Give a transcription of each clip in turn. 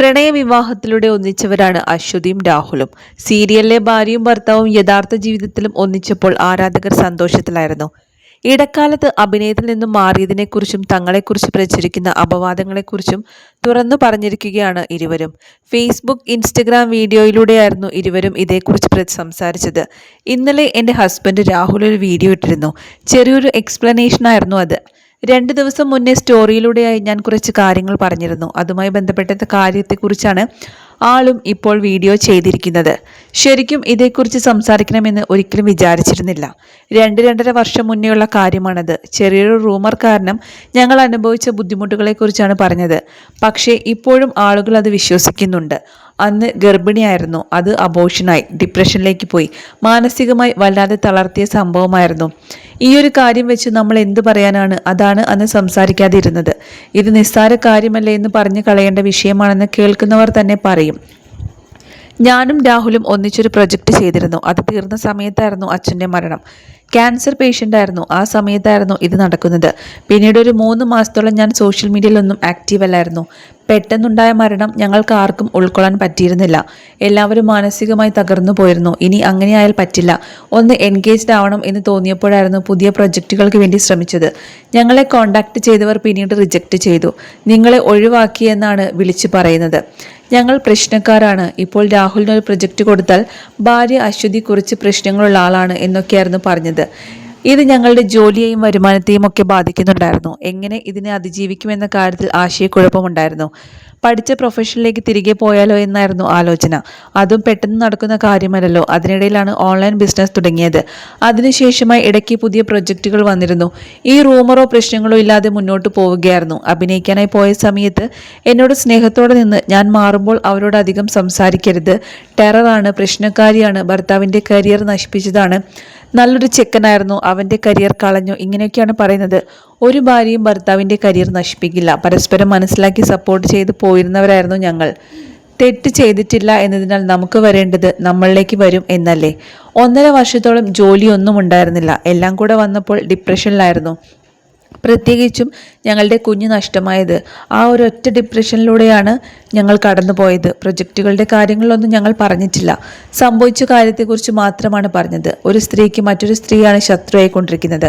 പ്രണയവിവാഹത്തിലൂടെ ഒന്നിച്ചവരാണ് അശ്വതിയും രാഹുലും. സീരിയലിലെ ഭാര്യയും ഭർത്താവും യഥാർത്ഥ ജീവിതത്തിലും ഒന്നിച്ചപ്പോൾ ആരാധകർ സന്തോഷത്തിലായിരുന്നു. ഇടക്കാലത്ത് അഭിനയത്തിൽ നിന്നും മാറിയതിനെക്കുറിച്ചും തങ്ങളെക്കുറിച്ച് പ്രചരിക്കുന്ന അപവാദങ്ങളെക്കുറിച്ചും തുറന്നു പറഞ്ഞിരിക്കുകയാണ് ഇരുവരും. ഫേസ്ബുക്ക്, ഇൻസ്റ്റഗ്രാം വീഡിയോയിലൂടെയായിരുന്നു ഇരുവരും ഇതേക്കുറിച്ച് സംസാരിച്ചത്. ഇന്നലെ എൻ്റെ ഹസ്ബൻഡ് രാഹുൽ ഒരു വീഡിയോ ഇട്ടിരുന്നു. ചെറിയൊരു എക്സ്പ്ലനേഷൻ ആയിരുന്നു അത്. 2 ദിവസം മുന്നേ സ്റ്റോറിയിലൂടെയായി ഞാൻ കുറച്ച് കാര്യങ്ങൾ പറഞ്ഞിരുന്നു. അതുമായി ബന്ധപ്പെട്ട കാര്യത്തെക്കുറിച്ചാണ് ആളും ഇപ്പോൾ വീഡിയോ ചെയ്തിരിക്കുന്നത്. ശരിക്കും ഇതേക്കുറിച്ച് സംസാരിക്കണമെന്ന് ഒരിക്കലും വിചാരിച്ചിരുന്നില്ല. 2-2.5 വർഷം മുന്നേയുള്ള കാര്യമാണത്. ചെറിയൊരു റൂമർ കാരണം ഞങ്ങൾ അനുഭവിച്ച ബുദ്ധിമുട്ടുകളെക്കുറിച്ചാണ് പറഞ്ഞത്. പക്ഷേ ഇപ്പോഴും ആളുകൾ അത് വിശ്വസിക്കുന്നുണ്ട്. അന്ന് ഗർഭിണിയായിരുന്നു, അത് അബോർഷനായി, ഡിപ്രഷനിലേക്ക് പോയി, മാനസികമായി വല്ലാതെ തളർത്തിയ സംഭവമായിരുന്നു. ഈ ഒരു കാര്യം വെച്ച് നമ്മൾ എന്തു പറയാനാണ്? അതാണ് അന്ന് സംസാരിക്കാതിരുന്നത്. ഇത് നിസ്സാര കാര്യമല്ലേ എന്ന് പറഞ്ഞു കളയേണ്ട വിഷയമാണെന്ന് കേൾക്കുന്നവർ തന്നെ പറയും. ഞാനും രാഹുലും ഒന്നിച്ചൊരു പ്രൊജക്റ്റ് ചെയ്തിരുന്നു. അത് തീർന്ന സമയത്തായിരുന്നു അച്ഛൻ്റെ മരണം. ക്യാൻസർ പേഷ്യൻ്റ് ആയിരുന്നു. ആ സമയത്തായിരുന്നു ഇത് നടക്കുന്നത്. പിന്നീട് ഒരു 3 മാസത്തോളം ഞാൻ സോഷ്യൽ മീഡിയയിലൊന്നും ആക്റ്റീവ് അല്ലായിരുന്നു. പെട്ടെന്നുണ്ടായ മരണം ഞങ്ങൾക്ക് ആർക്കും ഉൾക്കൊള്ളാൻ പറ്റിയിരുന്നില്ല. എല്ലാവരും മാനസികമായി തകർന്നു പോയിരുന്നു. ഇനി അങ്ങനെയായാൽ പറ്റില്ല, ഒന്ന് എൻഗേജ്ഡ് ആവണം എന്ന് തോന്നിയപ്പോഴായിരുന്നു പുതിയ പ്രൊജക്റ്റുകൾക്ക് വേണ്ടി ശ്രമിച്ചത്. ഞങ്ങളെ കോൺടാക്ട് ചെയ്തവർ പിന്നീട് റിജക്റ്റ് ചെയ്തു. നിങ്ങളെ ഒഴിവാക്കിയെന്നാണ് വിളിച്ചു പറയുന്നത്. ഞങ്ങൾ പ്രശ്നക്കാരാണ്. ഇപ്പോൾ രാഹുലിന് ഒരു പ്രൊജക്റ്റ് കൊടുത്താൽ ഭാര്യ അശ്വതി കുറച്ച് പ്രശ്നങ്ങളുള്ള ആളാണ് എന്നൊക്കെയായിരുന്നു പറഞ്ഞത്. ഇത് ഞങ്ങളുടെ ജോലിയെയും വരുമാനത്തെയും ഒക്കെ ബാധിക്കുന്നുണ്ടായിരുന്നു. എങ്ങനെ ഇതിനെ അതിജീവിക്കുമെന്ന കാര്യത്തിൽ ആശയക്കുഴപ്പമുണ്ടായിരുന്നു. പഠിച്ച പ്രൊഫഷനിലേക്ക് തിരികെ പോയാലോ എന്നായിരുന്നു ആലോചന. അതും പെട്ടെന്ന് നടക്കുന്ന കാര്യമല്ലല്ലോ. അതിനിടയിലാണ് ഓൺലൈൻ ബിസിനസ് തുടങ്ങിയത്. അതിനുശേഷമായി ഇടയ്ക്ക് പുതിയ പ്രൊജക്റ്റുകൾ വന്നിരുന്നു. ഈ റൂമറോ പ്രശ്നങ്ങളോ ഇല്ലാതെ മുന്നോട്ട് പോവുകയായിരുന്നു. അഭിനയിക്കാനായി പോയ സമയത്ത് എന്നോട് സ്നേഹത്തോടെ നിന്ന് ഞാൻ മാറുമ്പോൾ അവരോട് അധികം സംസാരിക്കരുത്, ടെററാണ്, പ്രശ്നക്കാരിയാണ്, ഭർത്താവിൻ്റെ കരിയർ നശിപ്പിച്ചതാണ്, നല്ലൊരു ചെക്കനായിരുന്നു, അവൻ്റെ കരിയർ കളഞ്ഞു, ഇങ്ങനെയൊക്കെയാണ് പറയുന്നത്. ഒരു ഭാര്യയും ഭർത്താവിൻ്റെ കരിയർ നശിപ്പിക്കില്ല. പരസ്പരം മനസ്സിലാക്കി സപ്പോർട്ട് ചെയ്ത് പോയിരുന്നവരായിരുന്നു ഞങ്ങൾ. തെറ്റ് ചെയ്തിട്ടില്ല എന്നതിനാൽ നമുക്ക് വരേണ്ടത് നമ്മളിലേക്ക് വരും എന്നല്ലേ. 1.5 വർഷത്തോളം ജോലിയൊന്നും ഉണ്ടായിരുന്നില്ല. എല്ലാം കൂടെ വന്നപ്പോൾ ഡിപ്രഷനിലായിരുന്നു. പ്രത്യേകിച്ചും ഞങ്ങളുടെ കുഞ്ഞ് നഷ്ടമായത്. ആ ഒരൊറ്റ ഡിപ്രഷനിലൂടെയാണ് ഞങ്ങൾ കടന്നുപോയത്. പ്രൊജക്റ്റുകളുടെ കാര്യങ്ങളിലൊന്നും ഞങ്ങൾ പറഞ്ഞിട്ടില്ല. സംഭവിച്ച കാര്യത്തെക്കുറിച്ച് മാത്രമാണ് പറഞ്ഞത്. ഒരു സ്ത്രീക്ക് മറ്റൊരു സ്ത്രീയാണ് ശത്രുവായിക്കൊണ്ടിരിക്കുന്നത്.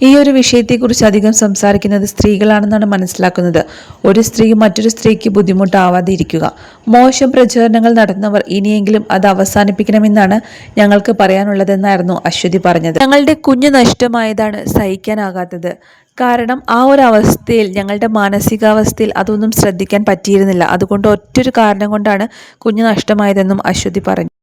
ഈ ഒരു വിഷയത്തെക്കുറിച്ച് അധികം സംസാരിക്കുന്നത് സ്ത്രീകളാണെന്നാണ് മനസ്സിലാക്കുന്നത്. ഒരു സ്ത്രീ മറ്റൊരു സ്ത്രീക്ക് ബുദ്ധിമുട്ടാവാതെ ഇരിക്കുക. മോശം പ്രചാരണങ്ങൾ നടത്തുന്നവർ ഇനിയെങ്കിലും അത് അവസാനിപ്പിക്കണമെന്നാണ് ഞങ്ങൾക്ക് പറയാനുള്ളതെന്നായിരുന്നു അശ്വതി പറഞ്ഞത്. ഞങ്ങളുടെ കുഞ്ഞ് നഷ്ടമായതാണ് സഹിക്കാനാകാത്തത്. കാരണം ആ ഒരു അവസ്ഥയിൽ, ഞങ്ങളുടെ മാനസികാവസ്ഥയിൽ അതൊന്നും ശ്രദ്ധിക്കാൻ പറ്റിയിരുന്നില്ല. അതുകൊണ്ട് ഒറ്റൊരു കാരണം കൊണ്ടാണ് കുഞ്ഞ് നഷ്ടമായതെന്നും അശ്വതി പറഞ്ഞു.